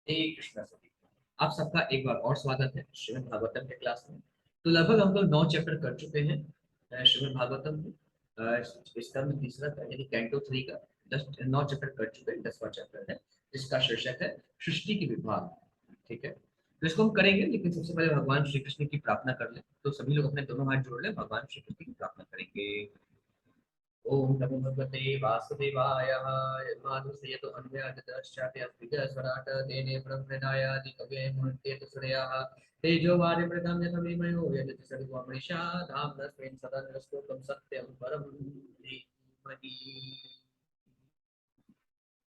हे कृष्ण सखी, आप सबका एक बार और स्वागत है श्रीमद् भागवतम के क्लास में। तो लगभग हम लोग 9 चैप्टर कर चुके हैं श्रीमद् भागवतम में। इसका भी तीसरा था, यानी कैंटो 3 का 9 चैप्टर कर चुके हैं। 10वां चैप्टर है जिसका शीर्षक है सृष्टि के विभाग। ठीक है, तो इसको हम करेंगे, लेकिन सबसे पहले भगवान श्री कृष्ण की प्रार्थना कर लें। तो सभी लोग अपने दोनों हाथ जोड़ लें, भगवान श्री कृष्ण की प्रार्थना करेंगे। ओम नमो भगवते वासुदेवाय। यन्मानुषे तो अन्यादितश्चापि अस्तिकस्वराट् तेने ब्रह्मणायादि कवये मुह्यन्ते सूरयाः तेजो वारिमृतं यथा विमयो यजति सर्वमृषा धाम्नस्मिन् सदा निरस्तोकं सत्यं परं धीमहि।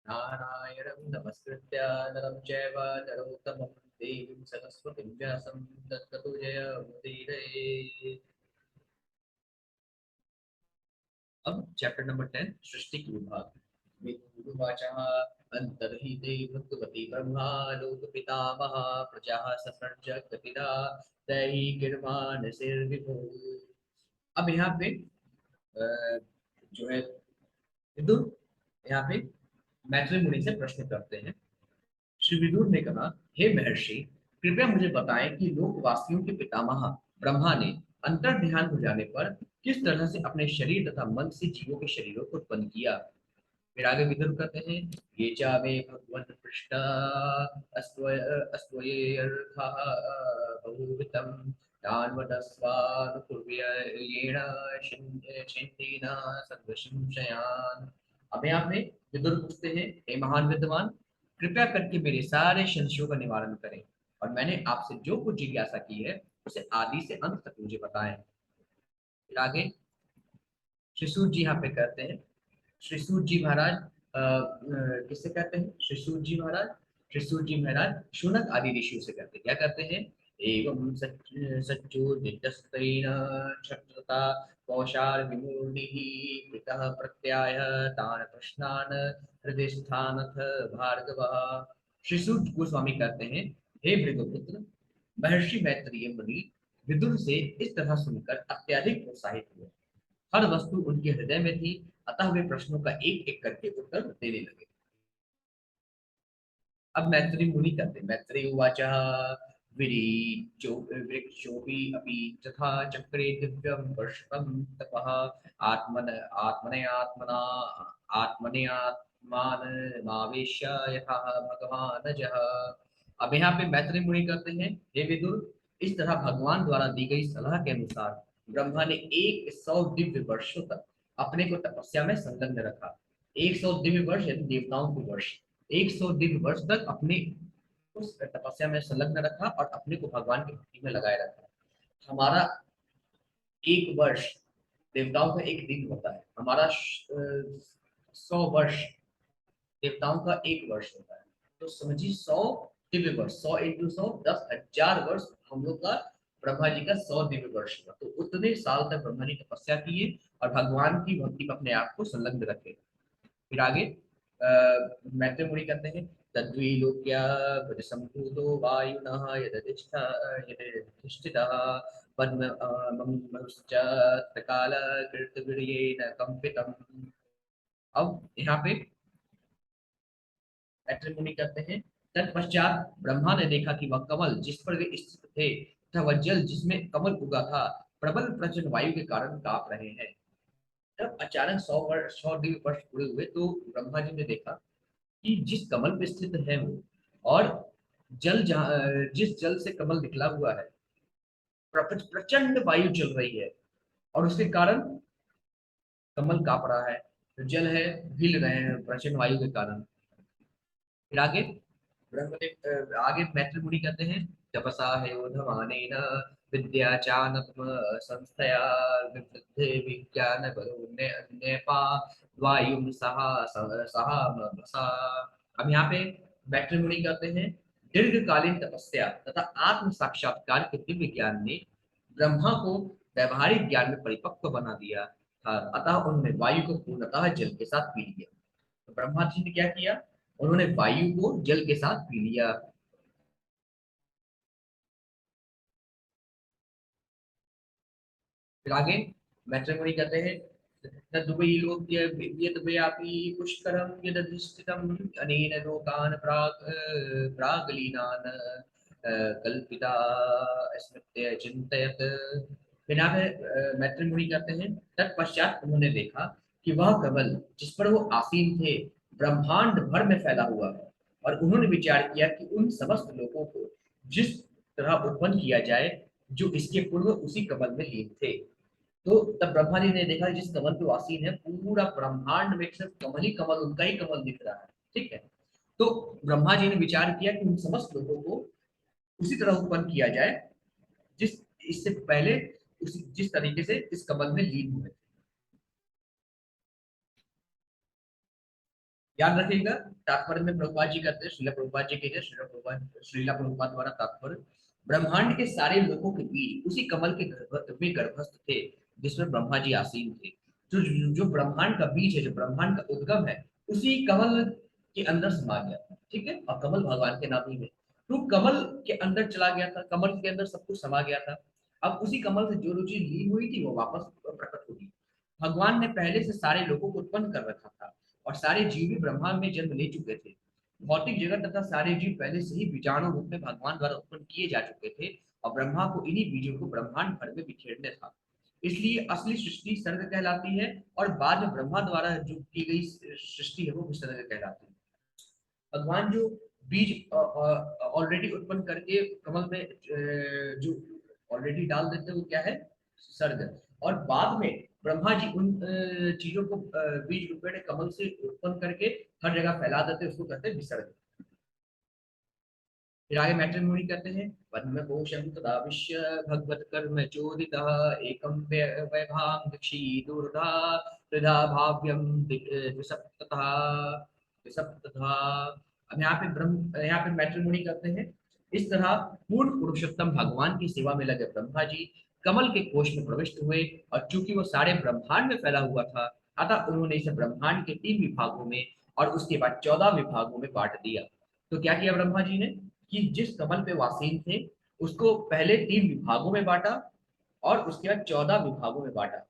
नारायणं नमस्कृत्य नरं चैव नरोत्तमं देवीं सरस्वतीं व्यासं ततो जयमुदीरये। अब चैप्टर नंबर 10, सृष्टि के विभाग। विदुर्वाचः अंतर्हिते भगवती ब्रह्मा लोक पितामह प्रजाः ससर्ज कपिला दैहि गिर्वाण विभु। अब यहाँ पे जो है विदुर यहाँ पे मैत्री मुनि से प्रश्न करते हैं। श्री विदुर ने कहा, हे महर्षि, कृपया मुझे बताएं कि लोकवासियों के पितामह ब्रह्मा ने अंतर ध्यान हो जाने पर किस तरह से अपने शरीर तथा मन से जीवों के शरीरों को उत्पन्न किया। फिर आगे विदुर कहते हैं, ये चावे भगवन पृष्ठा अस्त्वयेऽर्थः बहुविधं तान्वदस्वानुपूर्व्येण छिन्नेन सर्वसंशयान्। अब यहाँ पे विदुर पूछते हैं, हे महान विद्वान, कृपया करके मेरे सारे संशयों का निवारण करें और मैंने आपसे जो कुछ जिज्ञासा की है उसे आदि से अंत तक मुझे बताएं। फिर आगे श्री सूत जी यहाँ पे कहते हैं, श्री सूत जी महाराज किससे कहते हैं? श्री सूत जी महाराज, श्री सूत जी महाराज शुनक आदि ऋषियों से कहते हैं। क्या कहते हैं? एवं सच्चो नित्यस्तेन क्षत्रता कौशाल विमूढ़िः पितः प्रत्याय तान प्रश्नान हृदय स्थानथ भार्गवः। श्री सूत गोस्वामी कहते हैं, हे भृगुपुत्र, महर्षि मैत्रेय मुनि विदुर से इस तरह सुनकर अत्यधिक उत्साहित हुए। हर वस्तु उनके हृदय में थी, अतः वे प्रश्नों का एक एक करके उत्तर देने लगे। अब मैत्री मुनि कहते, मैत्री उवाच, विरीचो वृक्षोपि अपि तथा चक्रे दिव्यं वर्षं तपः आत्मन आत्मनयात्मना आत्मनयात्मानमावेश्य यथा भगवान जः। अब यहाँ पे मैत्री मुनि कहते हैं, हे विदुर, इस तरह भगवान द्वारा दी गई सलाह के अनुसार ब्रह्मा ने 100 दिव्य वर्षों तक अपने को तपस्या में संलग्न रखा। 100 दिव्य वर्ष यानी देवताओं के वर्ष। 100 दिव्य वर्ष तक अपने उस तपस्या में संलग्न रखा और अपने को भगवान की भक्ति में लगाए रखा। हमारा एक वर्ष देवताओं का एक दिन होता है, हमारा 100 वर्ष देवताओं का एक वर्ष होता है। तो समझिए 100 दिव्य वर्ष, 100 × 100 10,000 वर्ष हम लोग का ब्रह्मा जी का 100 दिव्य वर्ष हुआ। तो उतने साल तक ब्रह्मा जी तपस्या किए और भगवान की भक्ति में अपने आप को संलग्न रखे। फिर आगे मैत्री मुनि कहते हैं, तद्विलोक्य संभूतो वायुनः यदधिष्ठितः पद्म मनुश्च कृतवीर्येण कंपितम्। अब यहाँ पे मैत्री मुनि कहते हैं, तत्पश्चात ब्रह्मा ने देखा कि वह कमल जिस पर वे स्थित थे तथा वह जल जिसमें कमल उगा था प्रबल प्रचंड वायु के कारण कांप रहे हैं। जब अचानक 100 दिव्य वर्ष पूरे हुए तो ब्रह्मा जी ने देखा कि जिस कमल पे स्थित है वो, और जल जहाँ जिस जल से कमल निकला हुआ है, प्रचंड वायु चल रही है और उसके कारण कमल कांप रहा है, तो जल है हिल रहे हैं प्रचंड वायु के कारण। फिर आगे आगे मैत्री मुनि कहते हैं, तपसा हेयोधमानेन विद्या चानप संस्थया विवृद्धे विज्ञान बलो नेपा वायुम सहा सहा बसा। अब यहाँ पे मैत्री मुनि कहते हैं, दीर्घकालीन तपस्या तथा आत्म साक्षात्कार के दिव्य ज्ञान ने ब्रह्मा को व्यवहारिक ज्ञान में परिपक्व बना दिया था। अतः उन्होंने वायु को पूर्णतः जल के साथ पी लिया। तो ब्रह्मा जी ने क्या किया? उन्होंने वायु को जल के साथ पी लिया। फिर आगे मैत्री मुनि कहते हैं, तद्वैलोक्य यद्व्यापी पुष्करं यदधिष्ठितम् अनेन लोकान् प्रागलीनान् कल्पिता स्मृत्य चिन्तयत्। बिना मैत्री मुनि कहते हैं, तत्पश्चात उन्होंने देखा कि वह कमल जिस पर वो आसीन थे ब्रह्मांड भर में फैला हुआ है, और उन्होंने विचार किया कि उन समस्त लोगों को जिस तरह उत्पन्न किया जाए जो इसके पूर्व उसी कमल में लीन थे। तो तब ब्रह्मा जी ने देखा जिस कमल पे आसीन है पूरा ब्रह्मांड में सिर्फ कमल ही कमल, उनका ही कमल दिख रहा है। ठीक है। तो ब्रह्मा जी ने विचार किया कि उन समस्त लोगों को उसी तरह उत्पन्न किया जाए जिस इससे पहले उसी जिस तरीके से इस कमल में लीन हुए। याद रखिएगा, तात्पर्य में प्रभुपाद जी कहते हैं, श्रीला प्रभुपाद जी कहते हैं, श्रीला प्रभुपाद द्वारा तात्पर्य ब्रह्मांड के सारे लोगों के बीच उसी कमल के में गर्भस्थ थे जिसमें ब्रह्मा जी आसीन थे। जो ब्रह्मांड का बीज है, जो ब्रह्मांड का उद्गम है, उसी कमल के अंदर समा गया था। ठीक है। और कमल भगवान के नाम ही है, तो कमल के अंदर चला गया था, कमल के अंदर सब कुछ समा गया था। अब उसी कमल से जो चीज लीन हुई थी वो वापस प्रकट होगी। भगवान ने पहले से सारे लोगों को उत्पन्न कर रखा था, और सारे जीव भी ब्रह्मा में जन्म ले चुके थे। भौतिक जगत तथा सारे जीव पहले से ही बीजाणु रूप में भगवान द्वारा उत्पन्न किए जा चुके थे, और ब्रह्मा को इन्हीं बीजों को ब्रह्मांड भर में बिखेरने था। इसलिए असली सृष्टि सर्ग कहलाती है, और बाद में ब्रह्मा द्वारा जो की गई सृष्टि है वो विसर्ग कहलाती है। भगवान जो बीज ऑलरेडी उत्पन्न करके कमल में जो ऑलरेडी डाल देते हैं वो क्या है, सर्ग। और बाद में ब्रह्मा जी उन चीजों को बीज रूप में कमल से उत्पन्न करके हर जगह फैला देते हैं, उसको कहते हैं विसर्ग। फिर आगे मैत्री मुनि कहते हैं, पद्म कोशम तदा विश्य भगवत कर्म चोदितः एकम वैभां दक्षी दुर्धा त्रिधा भाव्यम द्विसप्तथा द्विसप्तथा। अब यहाँ पे यहाँ पे मैत्री मुनि कहते हैं, इस तरह पूर्ण पुरुषोत्तम भगवान की सेवा में लगे ब्रह्मा जी कमल के कोश में प्रविष्ट हुए, और चूंकि वो सारे ब्रह्मांड में फैला हुआ था, अतः उन्होंने इसे ब्रह्मांड के 3 विभागों में और उसके बाद 14 विभागों में बांट दिया। तो क्या किया ब्रह्मा जी ने कि जिस कमल पे वासीन थे उसको पहले 3 विभागों में बांटा, और उसके बाद 14 विभागों में बांटा।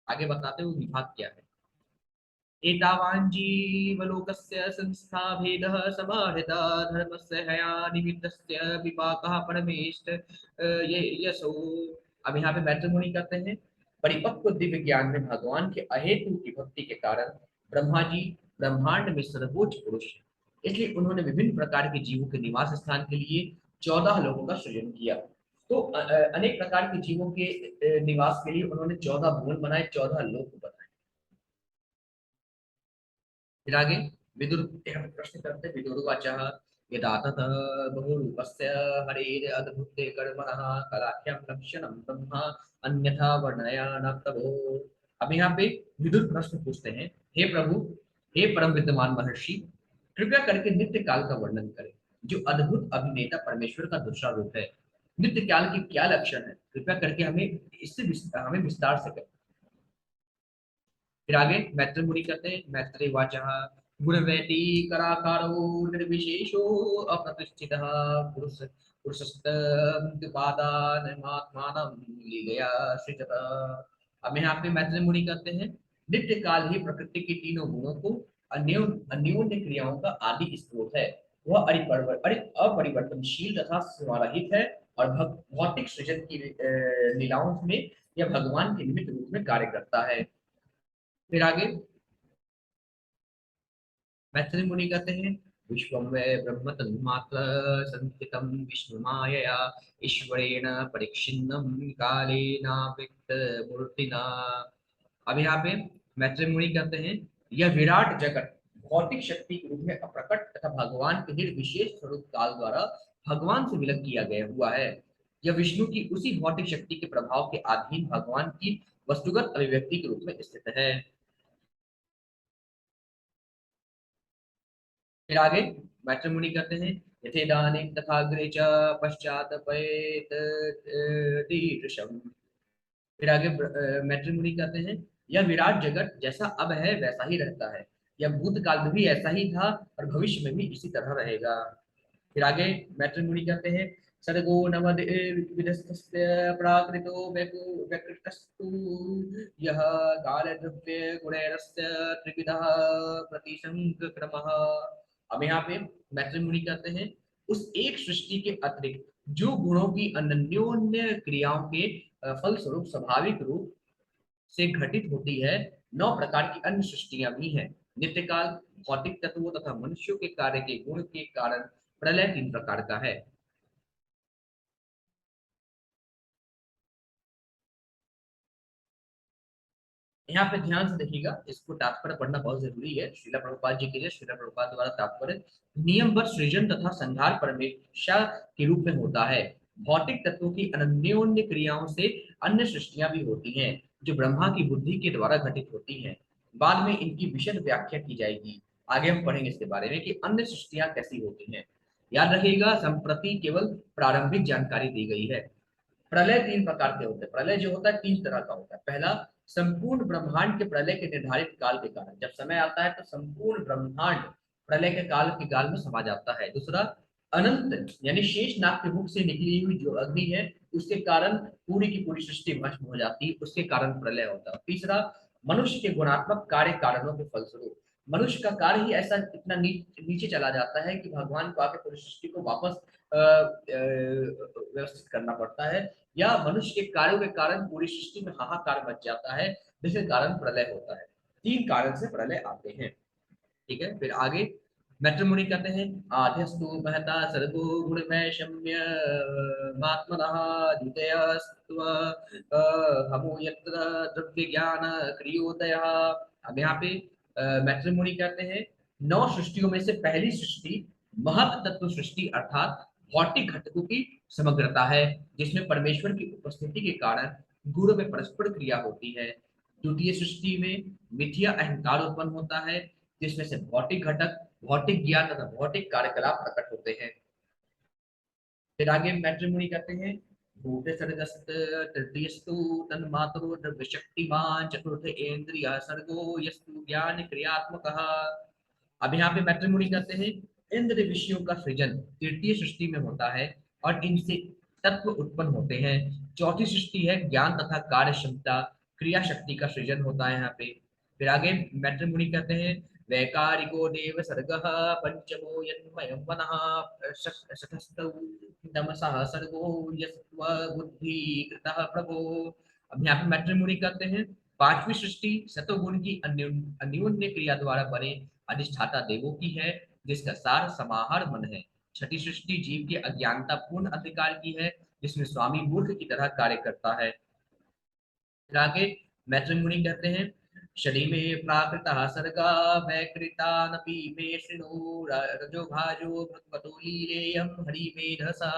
आगे बताते हैं वो विभाग क्या है। एतावाञ्जीवलोकस्य संस्थाभेदः समाहृता धर्मस्य हयानिमित्तस्य विपाकः परमेष्ट ये यसो। अब यहाँ पे मैत्री मुनि कहते हैं, परिपक्व दिव्य ज्ञान में भगवान के अहेतु की भक्ति के कारण ब्रह्मा जी ब्रह्मांड में सर्वोच्च पुरुष हैं। इसलिए उन्होंने विभिन्न प्रकार के जीवों के निवास स्थान के लिए 14 लोगों का सृजन किया। तो अनेक प्रकार के जीवों के निवास के लिए उन्होंने 14 भुवन बनाए, 14 लोक बनाए। फिर आगे विदुर प्रश्न करते हैं, विदुर्वाचः यदा ततः बहुरूपस्य हरेर् अद्भुते कर्मणः कलाख्यं लक्षणं ब्रह्मा अन्यथा वर्णया न प्रभो। अब यहाँ पे विदुर प्रश्न पूछते हैं, हे प्रभु, हे परम विद्यमान महर्षि, कृपया करके नित्य काल का वर्णन करें, जो अद्भुत अभिनेता परमेश्वर का दूसरा रूप है। नित्य काल के क्या लक्षण है, कृपया करके हमें हमें विस्तार से करें। फिर आगे मैत्री मुनि कहते हैं, मैत्री वाचः गुणवैती कराकारो निर्विशेषो अप्रतिष्ठितः पुरुष पुरुषस्तपादानमात्मानं लीलया सृजत। अब यहाँ पे मैत्री मुनि कहते हैं, नित्य काल ही प्रकृति के तीनों गुणों को अन्योन्य क्रियाओं का आदि स्रोत है। वह अपरिवर्तनशील तथा समाहित है, और भौतिक सृजन की लीलाओं में यह भगवान के निमित्त रूप में कार्य करता है। फिर आगे मैत्री मुनि कहते हैं, विश्वम वै ब्रह्म तन्मात्र संस्थितम विष्णु मायया ईश्वरेण परिच्छिन्नम कालेनावृत्त मूर्तिना। अब यहाँ पे मैत्री मुनि कहते हैं, यह विराट जगत भौतिक शक्ति के रूप में अप्रकट तथा भगवान के निर्विशेष स्वरूप काल द्वारा भगवान से विलग किया गया हुआ है। यह विष्णु की उसी भौतिक शक्ति के प्रभाव के अधीन भगवान की वस्तुगत अभिव्यक्ति के रूप में स्थित है। फिर आगे मैत्री मुनि कहते हैं, यथेदानीं तथाग्रे च पश्चात पयेत दीर्घशम्। फिर आगे मैत्री मुनि कहते हैं, यह विराट जगत जैसा अब है वैसा ही रहता है, यह भूतकाल में भी ऐसा ही था और भविष्य में भी इसी तरह रहेगा। फिर आगे मैत्री मुनि कहते हैं, सर्गो नमदे विदस्तस्य प्राकृतो व्यकृतस्तु यः कालद्रव्य गुणैरस्य त्रिविधः प्रतिसंक्रमः। अब यहाँ पे मैत्री मुनि कहते हैं उस एक सृष्टि के अतिरिक्त जो गुणों की अन्योन्य क्रियाओं के फलस्वरूप स्वाभाविक रूप से घटित होती है, 9 प्रकार की अन्य सृष्टियां भी हैं। नित्यकाल, भौतिक तत्वों तथा मनुष्यों के कार्य के गुण के कारण प्रलय 3 प्रकार का है। यहाँ पे ध्यान से देखिएगा, इसको तात्पर्य पढ़ना बहुत जरूरी है। श्रीला प्रभुपाद जी के लिए श्रीला प्रभुपाद द्वारा तात्पर्य नियमबद्ध सृजन तथा संहार परमेश्वर के रूप में होता है। भौतिक तत्वों की अन्योन्य क्रियाओं से अन्य सृष्टियां भी होती हैं जो ब्रह्मा की बुद्धि के द्वारा घटित होती हैं। बाद में इनकी विशद व्याख्या की जाएगी। आगे हम पढ़ेंगे इसके बारे में कि अन्य सृष्टियां कैसी होती हैं। याद रखिएगा, संप्रति केवल प्रारंभिक जानकारी दी गई है। प्रलय 3 प्रकार के होते हैं। प्रलय जो होता है 3 तरह का होता है। पहला, संपूर्ण ब्रह्मांड के प्रलय के निर्धारित काल के कारण, जब समय आता है तो संपूर्ण ब्रह्मांड प्रलय के काल में समा जाता है। दूसरा, अनंत यानी शेष नाग के मुख से निकली हुई जो अग्नि है उसके कारण पूरी की पूरी सृष्टि भस्म हो जाती है, उसके कारण प्रलय होता है। तीसरा, मनुष्य के गुणात्मक कार्य कारणों के फलस्वरूप मनुष्य का कार्य ही ऐसा इतना नीचे चला जाता है कि भगवान को आके पूरी सृष्टि को वापस व्यवस्थित करना पड़ता है, या मनुष्य के कार्यों के कारण पूरी सृष्टि में हाहाकार मच जाता है, जिसके कारण प्रलय होता है। 3 कारण से प्रलय आते हैं। ठीक है, फिर आगे मैट्रिमोनी कहते हैं आध्यस्तु महता सर्गो गुणमय शम्य मात्मनः द्वितीयस्त्व हमो यत्र द्रव्य ज्ञान क्रियोदयः। अब यहाँ पे मैट्रिमोनी कहते हैं 9 सृष्टियों में से पहली सृष्टि महत तत्व सृष्टि अर्थात भौतिक घटकों की समग्रता है, जिसमें परमेश्वर की उपस्थिति के कारण गुण में परस्पर क्रिया होती है। द्वितीय सृष्टि में मिथ्या अहंकार उत्पन्न होता है, जिसमें से भौतिक घटक, भौतिक ज्ञान तथा भौतिक कार्यकलाप प्रकट होते हैं। फिर आगे मैट्रिमोनी कहते हैं भूत सर्गस्त तृतीयस्तु तन्मात्रो द्रव्य शक्तिमान चतुर्थ इंद्रिय सर्गो यस्तु ज्ञान क्रियात्मकः। अब यहाँ पे मैट्रिमोनी कहते हैं इंद्र विषयों का सृजन तृतीय सृष्टि में होता है और इनसे तत्व उत्पन्न होते हैं। चौथी सृष्टि है ज्ञान तथा कार्य क्षमता क्रिया शक्ति का सृजन होता है यहाँ पे। फिर आगे मैट्रिमोनी कहते हैं वैकारिको देव सर्गः पंचमो यन्मयं मनः शतस्थौ तमसः सर्गो यस्त्व बुद्धि कृतः प्रभो। अब यहाँ पे मैट्रिमोनी कहते हैं पांचवी सृष्टि सतोगुण की अन्योन्य क्रिया द्वारा बने अधिष्ठाता देवों की है, जिसका सार समाहार मन है। छठी सृष्टि जीव के अज्ञानता पूर्ण अधिकार की है, जिसमें स्वामी मूर्ख की तरह कार्य करता है। फिर आगे मैत्री मुनि कहते हैं शनि में प्राकृता सर्गा वैकृतानपि मे शृणु रजो भाजो भगवतो लीलेयं हरि मेधसा।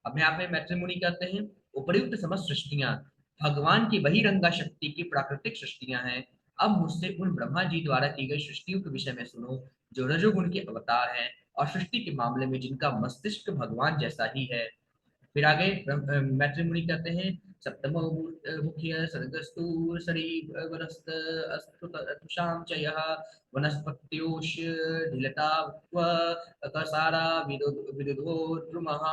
अब यहाँ पे मैत्री मुनि कहते हैं उपर्युक्त समस्त सृष्टियां भगवान की बहिरंगा शक्ति की प्राकृतिक सृष्टियां हैं। अब मुझसे उन ब्रह्मा जी द्वारा की गई सृष्टियों के विषय में सुनो जो रजोगुण के अवतार हैं और सृष्टि के मामले में जिनका मस्तिष्क भगवान जैसा ही है। फिर आगे मैत्रिमुनि कहते हैं सप्तमो मुख्य सर्गस्तु सरी वनस्त अस्तुषाम च यः वनस्पत्योष ढिलता कसारा विदुधो द्रुमः।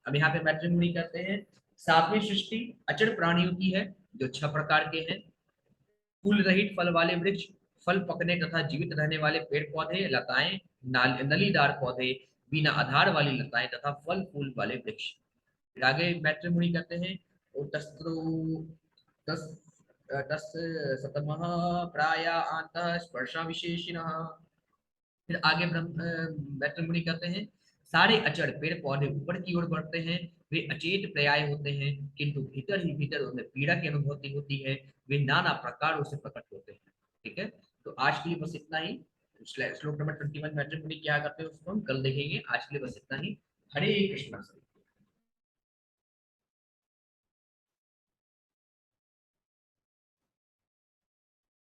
अब यहाँ पे मैत्रिमुनि कहते हैं सातवीं सृष्टि अचड़ प्राणियों की है जो 6 प्रकार के हैं। फूल रहित फल वाले वृक्ष, फल पकने तथा जीवित रहने वाले पेड़ पौधे, लताएं, नलीदार पौधे, बिना आधार वाली लताएं तथा फल फूल वाले वृक्ष। फिर आगे मैत्री मुनि कहते हैं तस्त्रो तस तस् सतमः प्राय आंतः स्पर्शा विशेषिणः। फिर आगे मैत्री मुनि कहते हैं सारे अचड़ पेड़ पौधे ऊपर की ओर बढ़ते हैं, वे अचेत पर्याय होते हैं, किंतु भीतर ही भीतर उनमें पीड़ा की अनुभूति होती है, वे नाना प्रकारों से प्रकट होते हैं। ठीक है, तो आज के लिए बस इतना ही। श्लोक नंबर 21 मैत्री मुनि क्या करते हैं उसको हम कल देखेंगे। आज के लिए बस इतना ही। हरे कृष्णा।